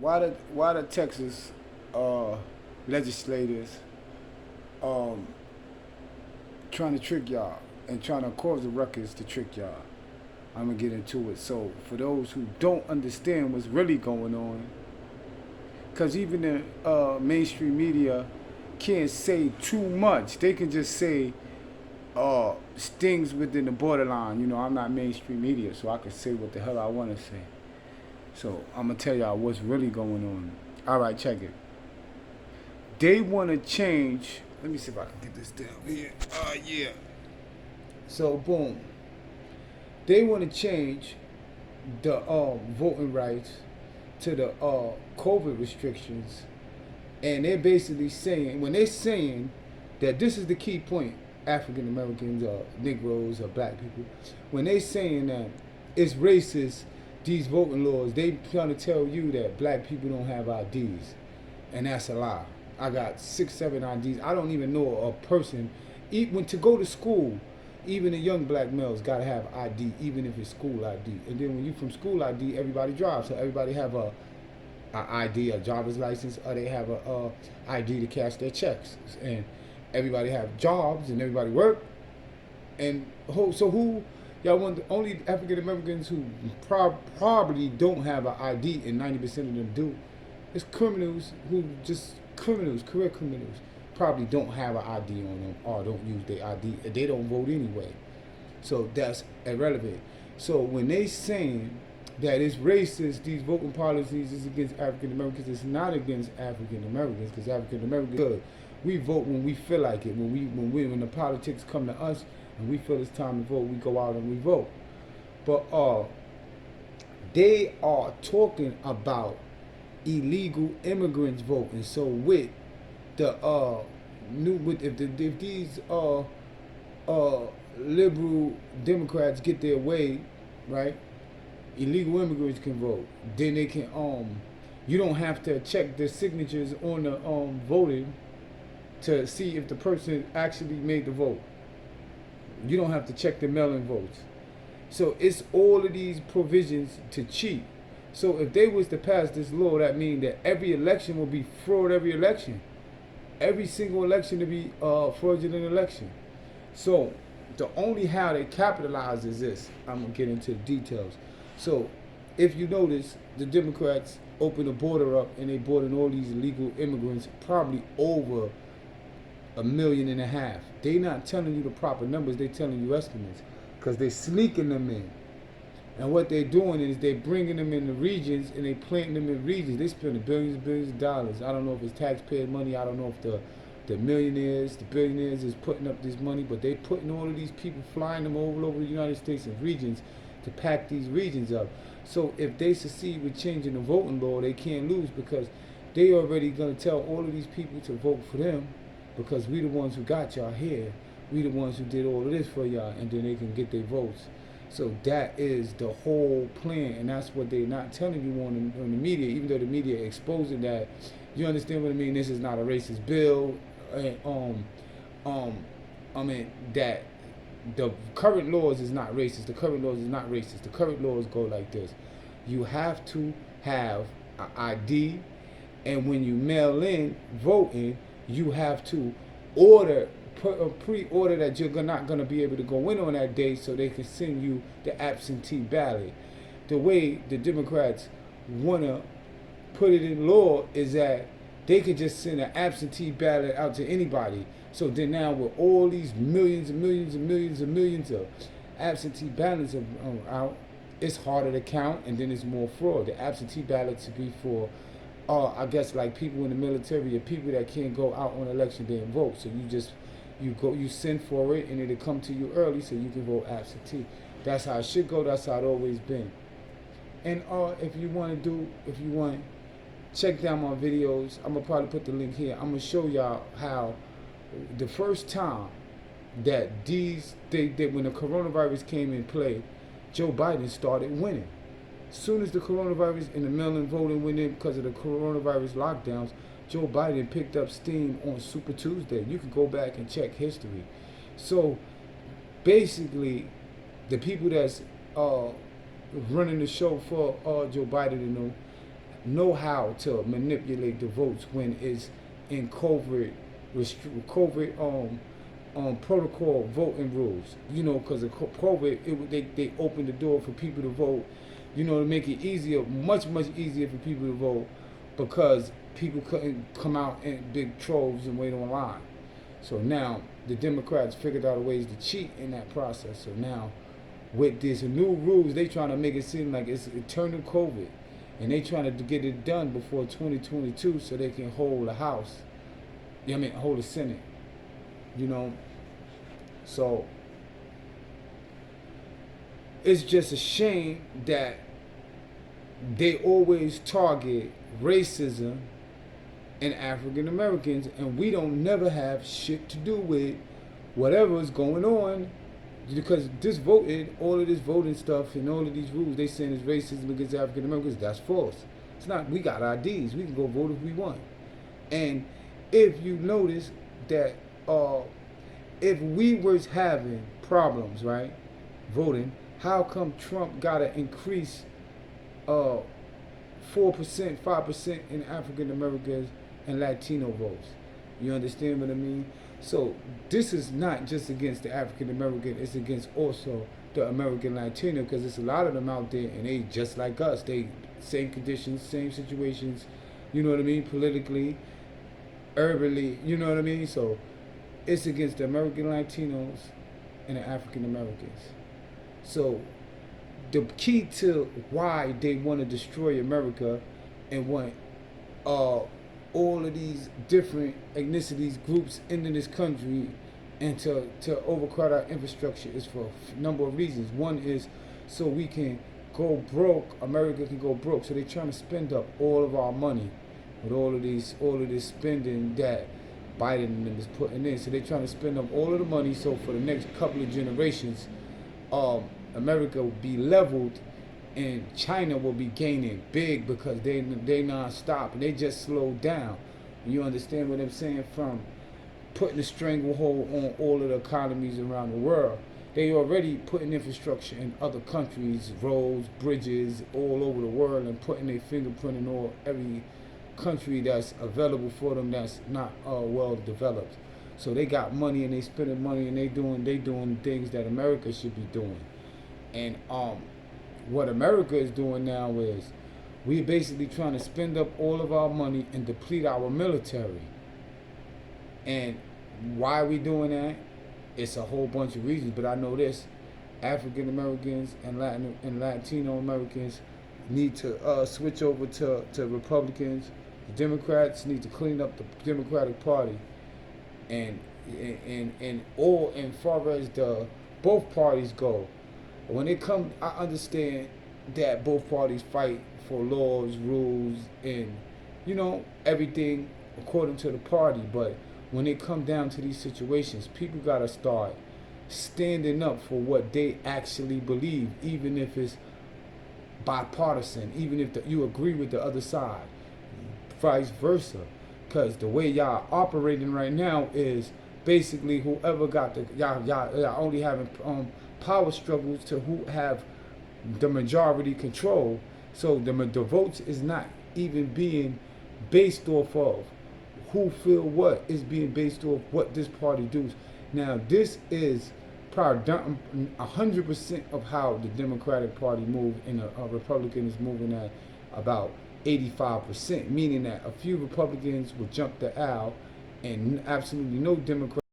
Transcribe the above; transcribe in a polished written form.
why the Texas uh, legislators um, trying to trick y'all and trying to cause the ruckus to trick y'all? I'm gonna get into it. So for those who don't understand what's really going on, because even the mainstream media can't say too much. They can just say things within the borderline. You know, I'm not mainstream media, so I can say what the hell I want to say. So I'm gonna tell y'all what's really going on. All right, check it. They want to change. Let me see if I can get this down here. Yeah. So boom. They want to change the voting rights to the COVID restrictions, and they're basically saying when they're saying that this is the key point, African Americans or Negroes or black people, when they saying that it's racist, these voting laws, they trying to tell you that black people don't have IDs, and that's a lie. I got 6, 7 IDs. I don't even know a person. Even to go to school, even the young black males gotta have ID, even if it's school ID. And then when you from school ID, everybody drives, so everybody have a ID, a driver's license, or they have a ID to cash their checks, and everybody have jobs and everybody work. And so who y'all want? The only African Americans who probably don't have an ID, and 90% of them do, is criminals who just criminals, career criminals, probably don't have an ID on them or don't use their ID. They don't vote anyway, so that's irrelevant. So when they saying that it's racist, these voting policies is against African Americans, it's not against African Americans, because African Americans good. We vote when we feel like it. When the politics come to us and we feel it's time to vote, we go out and we vote. But they are talking about illegal immigrants voting. So with the if these liberal Democrats get their way, right? Illegal immigrants can vote. Then they can you don't have to check the signatures on the voting to see if the person actually made the vote. You don't have to check the mail-in votes. So it's all of these provisions to cheat. So if they was to pass this law, that means that every election will be fraud. Every election, every single election to be fraudulent election. So the only how they capitalize is this. I'm gonna get into the details. So if you notice, the Democrats opened the border up and they brought in all these illegal immigrants, probably over 1.5 million. They not telling you the proper numbers, they telling you estimates, because they sneaking them in. And what they're doing is they bringing them in the regions and they planting them in regions. They spending billions and billions of dollars. I don't know if it's taxpayer money. I don't know if the millionaires, the billionaires is putting up this money, but they putting all of these people, flying them all over the United States and regions to pack these regions up. So if they succeed with changing the voting law, they can't lose, because they already gonna tell all of these people to vote for them, because we the ones who got y'all here. We the ones who did all of this for y'all, and then they can get their votes. So that is the whole plan, and that's what they're not telling you on the media, even though the media exposing that. You understand what I mean? This is not a racist bill. I mean that the current laws is not racist. The current laws is not racist. The current laws go like this: you have to have an ID, and when you mail in voting, you have to pre-order that you're not going to be able to go in on that day, so they can send you the absentee ballot. The way the Democrats want to put it in law is that they could just send an absentee ballot out to anybody. So then now with all these millions and millions and millions and millions of absentee ballots out, it's harder to count, and then it's more fraud. The absentee ballots to be for I guess like people in the military or people that can't go out on election day and vote. So you send for it, and it'll come to you early so you can vote absentee. That's how it should go. That's how it always been. And if you want, check down my videos. I'm gonna probably put the link here. I'm gonna show y'all how the first time that when the coronavirus came in play, Joe Biden started winning. As soon as the coronavirus and the mail-in voting went in because of the coronavirus lockdowns, Joe Biden picked up steam on Super Tuesday. You can go back and check history. So basically, the people that's running the show for Joe Biden and them know how to manipulate the votes when it's in covert protocol voting rules. Because of COVID, they opened the door for people to vote. To make it easier, much easier for people to vote, because people couldn't come out in big troves and wait online. So now the Democrats figured out ways to cheat in that process. So now with these new rules, they trying to make it seem like it's eternal COVID, and they trying to get it done before 2022 so they can hold the House. Hold the Senate. So it's just a shame that they always target racism and African Americans, and we don't never have shit to do with whatever is going on, because all of this voting stuff and all of these rules they saying is racism against African Americans. That's false. It's not. We got IDs. We can go vote if we want. And if you notice that if we was having problems, right, voting, how come Trump got to increase 4%, 5% in African Americans and Latino votes? You understand what I mean? So this is not just against the African American, it's against also the American Latino, because there's a lot of them out there and they just like us. They same conditions, same situations, politically, urbanly, So it's against the American Latinos and the African Americans. So the key to why they want to destroy America and want all of these different ethnicities, groups into this country, and to overcrowd our infrastructure is for a number of reasons. One is so we can go broke, America can go broke. So they're trying to spend up all of our money with all of this spending that Biden and them is putting in. So they're trying to spend up all of the money, so for the next couple of generations, America will be leveled, and China will be gaining big because they non-stop and they just slowed down. You understand what I'm saying? From putting a stranglehold on all of the economies around the world. They already putting infrastructure in other countries, roads, bridges, all over the world, and putting their fingerprint in every country that's available for them that's not well developed. So they got money and they spending money and they doing things that America should be doing. And what America is doing now is we're basically trying to spend up all of our money and deplete our military. And why are we doing that? It's a whole bunch of reasons, but I know this: African Americans and Latino Americans need to switch over to Republicans. The Democrats need to clean up the Democratic Party, and far as both parties go, when it comes, I understand that both parties fight for laws, rules, and everything according to the party. But when it comes down to these situations, people gotta start standing up for what they actually believe, even if it's bipartisan, even if you agree with the other side, vice versa. Because the way y'all operating right now is basically whoever got y'all only having power struggles to who have the majority control. So the votes is not even being based off of who feel what, is being based off what this party does. Now this is probably 100% of how the Democratic Party move, and the Republican is moving at about 85%, meaning that a few Republicans will jump the aisle and absolutely no Democrats